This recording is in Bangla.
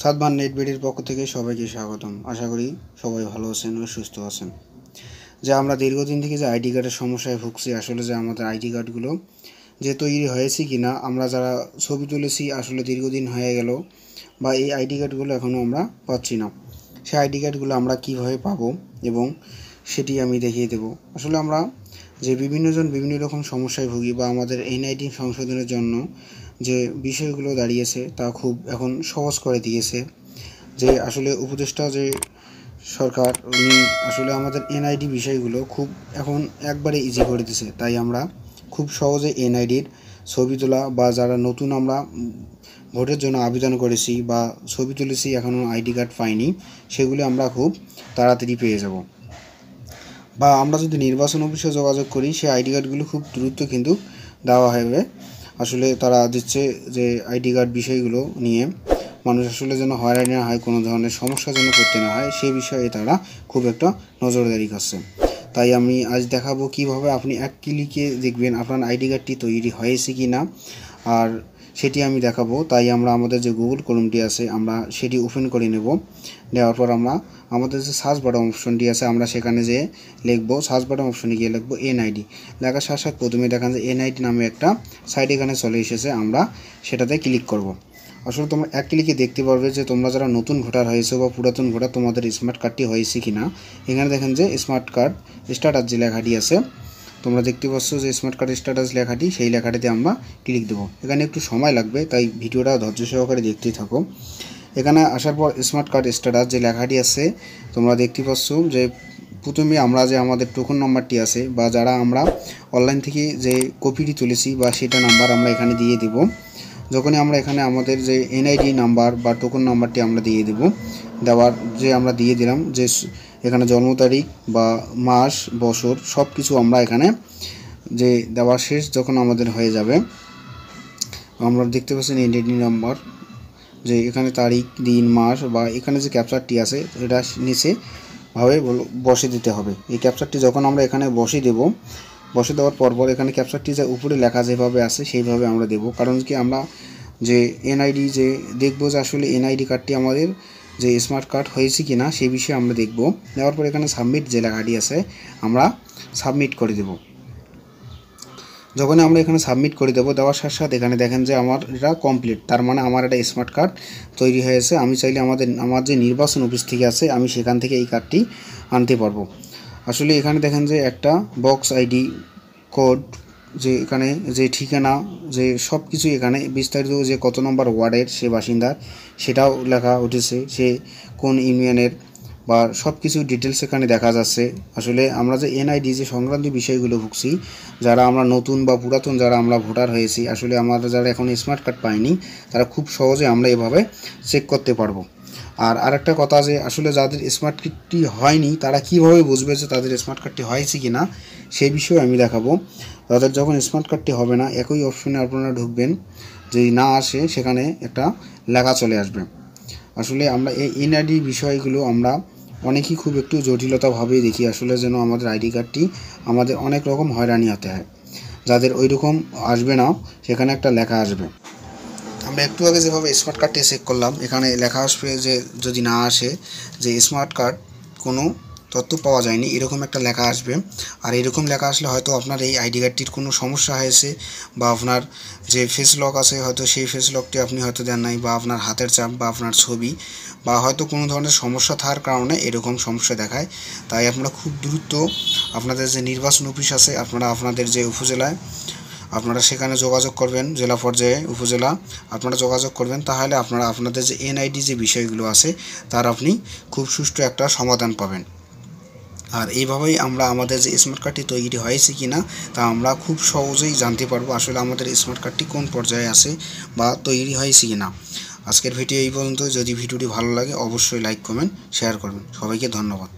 সাদমান নেট বিডির পক্ষ থেকে সবাইকে স্বাগতম। আশা করি সবাই ভালো আছেন ও সুস্থ আছেন। যে আমরা দীর্ঘদিন থেকে যে আইডি কার্ডের সমস্যায় ভুগছি, আসলে যে আমাদের আইডি কার্ডগুলো যে তৈরি হয়েছে কি না, আমরা যারা ছবি তুলেছি আসলে দীর্ঘদিন হয়ে গেল, বা এই আইডি কার্ডগুলো এখনও আমরা পাচ্ছি না। সেই আইডি কার্ডগুলো আমরা কীভাবে পাবো এবং সেটি আমি দেখিয়ে দেব। আসলে আমরা যে বিভিন্নজন বিভিন্ন রকম সমস্যায় ভুগি, বা আমাদের এনআইডি সংশোধনের জন্য যে বিষয়গুলো দাঁড়িয়েছে তা খুব এখন সহজ করে দিয়েছে। যে আসলে উপদেষ্টা যে সরকার, উনি আসলে আমাদের এনআইডি বিষয়গুলো খুব এখন একবারে ইজি করে দিয়েছে। তাই আমরা খুব সহজে এনআইডির ছবি তোলা, বা যারা নতুন আমরা ভোটের জন্য আবেদন করেছি বা ছবি তুলেছি এখনও আইডি কার্ড পাইনি, সেগুলো আমরা খুব তাড়াতাড়ি পেয়ে যাব। বা আমরা যদি নির্বাচন অফিসে যোগাযোগ করি, সেই আইডি কার্ডগুলো খুব দ্রুত কিন্তু দেওয়া হবে। আসলে তারা দিচ্ছে যে আইডি কার্ড বিষয়গুলো নিয়ে মানুষ আসলে যেন হয়রানি না হয়, কোনো ধরনের সমস্যা যেন করতে না হয়, সেই বিষয়ে তারা খুব একটা নজরদারি করছে। তাই আমি আজ দেখাবো কিভাবে আপনি এক ক্লিকে দেখবেন আপনার আইডি কার্ডটি তৈরি হয়েছে কি না, আর সেটি আমি দেখাবো। তাই আমরা আমাদের যে গুগল ক্রোমটি আছে আমরা সেটি ওপেন করে নেব। নেওয়ার পর আমরা আমাদের যে সার্চ বাটন অপশনটি আছে আমরা সেখানে যে লিখবো, সার্চ বাটন অপশনে গিয়ে লিখবো এনআইডি। লেখার সাথে সাথে প্রথমে দেখান যে এনআইডি নামে একটা সাইট এখানে চলে এসেছে, আমরা সেটাতে ক্লিক করব। আসলে তোমরা এক ক্লিকে দেখতে পারবে যে তোমরা যারা নতুন ভোটার হয়েছে বা পুরাতন ভোটার, তোমাদের স্মার্ট কার্ডটি হয়েছে কি না। এখানে দেখেন যে স্মার্ট কার্ড স্ট্যাটাস যে লেখাটি আছে, তোমরা দেখতে পাচ্ছ যে স্মার্ট কার্ড স্ট্যাটাস লেখাটি, সেই লেখাটিতে আমরা ক্লিক দেবো। এখানে একটু সময় লাগবে, তাই ভিডিওটা ধৈর্য সহকারে দেখতেই থাকো। এখানে আসার পর স্মার্ট কার্ড স্ট্যাটাস যে লেখাটি আছে তোমরা দেখতে পাচ্ছ যে প্রথমে আমরা যে আমাদের টোকন নাম্বারটি আছে, বা যারা আমরা অনলাইন থেকে যে কপিটি তুলেছি বা সেটা নাম্বার আমরা এখানে দিয়ে দেব। যখনই আমরা এখানে আমাদের যে এনআইডি নাম্বার বা টোকন নাম্বারটি আমরা দিয়ে দেব, দেওয়ার যে আমরা দিয়ে দিলাম যে এখানে জন্ম তারিখ বা মাস বছর সব কিছু আমরা এখানে যে দেওয়া শেষ যখন আমাদের হয়ে যাবে, আমরা দেখতে পাচ্ছেন এনআইডি নাম্বার, যে এখানে তারিখ দিন মাস, বা এখানে যে ক্যাপচারটি আছে এটা নিচে ভাবে বসে দিতে হবে। এই ক্যাপচারটি যখন আমরা এখানে বসে দেব, বসে দেওয়ার পর এখানে ক্যাপচারটি যে উপরে লেখা যেভাবে আছে সেইভাবে আমরা দেব। কারণ কি আমরা যে এনআইডি যে দেখবো যে আসলে এনআইডি কার্ডটি আমাদের যে স্মার্ট কার্ড হয়েছে কি না সেই বিষয়ে আমরা দেখব। দেওয়ার পর এখানে সাবমিট যে লেখাটি আছে আমরা সাবমিট করে দেব। যখন আমরা এখানে সাবমিট করে দেবো, দেওয়ার সাথে সাথে এখানে দেখেন যে আমার এটা কমপ্লিট, তার মানে আমার একটা স্মার্ট কার্ড তৈরি হয়েছে। আমি চাইলে আমার যে নির্বাচন অফিস থেকে আছে আমি সেখান থেকে এই কার্ডটি আনতে পারবো। আসলে এখানে দেখেন যে একটা বক্স আইডি কোড, যে এখানে যে ঠিকানা, যে সব কিছু এখানে বিস্তারিত, যে কত নম্বর ওয়ার্ডের সে বাসিন্দার সেটাও লেখা উঠেছে, সে কোন ইউনিয়নের, বা সব কিছু ডিটেলস এখানে দেখা যাচ্ছে। আসলে আমরা যে এনআইডি যে সংক্রান্ত বিষয়গুলো ভুগছি, যারা আমরা নতুন বা পুরাতন যারা আমরা ভোটার হয়েছি, আসলে আমরা যারা এখন স্মার্ট কার্ড পাইনি তারা খুব সহজে আমরা এভাবে চেক করতে পারবো। আর আরেকটা কথা, যে আসলে যাদের স্মার্ট কার্ডটি হয়নি তারা কীভাবে বুঝবে যে তাদের স্মার্ট কার্ডটি হয়েছে কি না, সেই বিষয়ে আমি দেখাবো। তাদের যখন স্মার্ট কার্ডটি হবে না, একই অপশনে আপনারা ঢুকবেন, যদি না আসে সেখানে একটা লেখা চলে আসবে। আসলে আমরা এই এনআইডি বিষয়গুলো আমরা অনেকেই খুব একটু জটিলতাভাবেই দেখি, আসলে যেন আমাদের আইডি কার্ডটি আমাদের অনেক রকম হয়রানি হতে হয়। যাদের ওই রকম আসবে না সেখানে একটা লেখা আসবে। আমরা একটু আগে যেভাবে স্মার্ট কার্ডটি চেক করলাম, এখানে লেখা আসবে যে যদি না আসে যে স্মার্ট কার্ড কোনো তথ্য পাওয়া যায়নি, এরকম একটা লেখা আসবে। আর এরকম লেখা আসলে হয়তো আপনার এই আইডি কার্ডটির কোনো সমস্যা হয়েছে, বা আপনার যে ফেস লক আছে হয়তো সেই ফেস লকটি আপনি হয়তো দেন নাই, বা আপনার হাতের চাপ বা আপনার ছবি, বা হয়তো কোনো ধরনের সমস্যা থাকার কারণে এরকম সমস্যা দেখায়। তাই আপনারা খুব দ্রুত আপনাদের যে নির্বাচন অফিস আছে, আপনারা আপনাদের যে উপজেলায় আপনারা সেখানে যোগাযোগ করবেন, জেলা পর্যায়ে উপজেলা আপনারা যোগাযোগ করবেন, তাহলে আপনারা আপনাদের যে এনআইডি যে বিষয়গুলো আছে তার আপনি খুব সুষ্ঠু একটা সমাধান পাবেন। আর এইভাবেই আমরা আমাদের যে স্মার্ট কার্ডটি তৈরি হয়েছে কি না তা আমরা খুব সহজেই জানতে পারবো, আসলে আমাদের স্মার্ট কার্ডটি কোন পর্যায়ে আছে বা তৈরি হয়েছে কি না। আজকের ভিডিও এই পর্যন্ত। যদি ভিডিওটি ভালো লাগে অবশ্যই লাইক কমেন্ট শেয়ার করবেন। সবাইকে ধন্যবাদ।